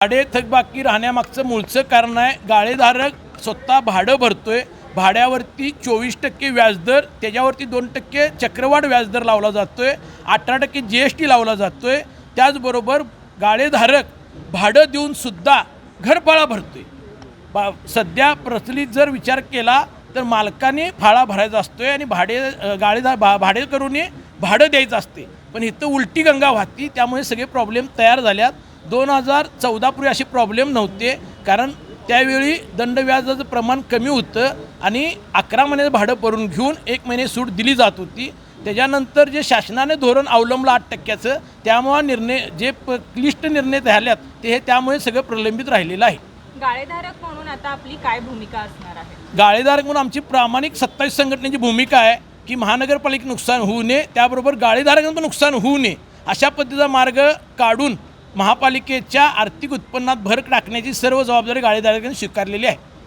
भाडे थकबाकी राहण्यामागचं मूळचं कारण आहे, गाळेधारक स्वतः भाडं भरतोय, भाड्यावरती 24% व्याजदर, त्याच्यावरती 2% चक्रवाढ व्याजदर लावला जातोय, 18% GST लावला जातोय. त्याचबरोबर गाळेधारक भाडं देऊनसुद्धा घरफाळा भरतोय. सध्या प्रचलित जर विचार केला तर मालकाने फाळा भरायचा असतोय आणि भाडेकरूने भाडं द्यायचं असते. पण इथं उलटी गंगा वाहती, त्यामुळे सगळे प्रॉब्लेम तयार झाल्यात. 2014 पूर्वी असे प्रॉब्लेम नव्हते, कारण त्यावेळी दंडव्याजाचं प्रमाण कमी होतं आणि 11 महिन्याचं भाडं भरून घेऊन 1 महिने सूट दिली जात होती. त्याच्यानंतर जे शासनाने धोरण अवलंबलं 8%चं, त्यामुळे जे क्लिष्ट निर्णय झाल्यात ते त्यामुळे सगळं प्रलंबित राहिलेलं आहे. गाळेधारक म्हणून आता आपली काय भूमिका असणार आहे? गाळेधारक म्हणून आमची प्रामाणिक 27 संघटनेची भूमिका आहे की महानगरपालिकेचं नुकसान होऊ नये, त्याबरोबर गाळेधारकांचं नुकसान होऊ नये अशा पद्धतीचा मार्ग काढून महापालिकेच्या आर्थिक उत्पन्नात भर टाकण्याची सर्व जबाबदारी गाळेधारकांनी स्वीकारलेली आहे.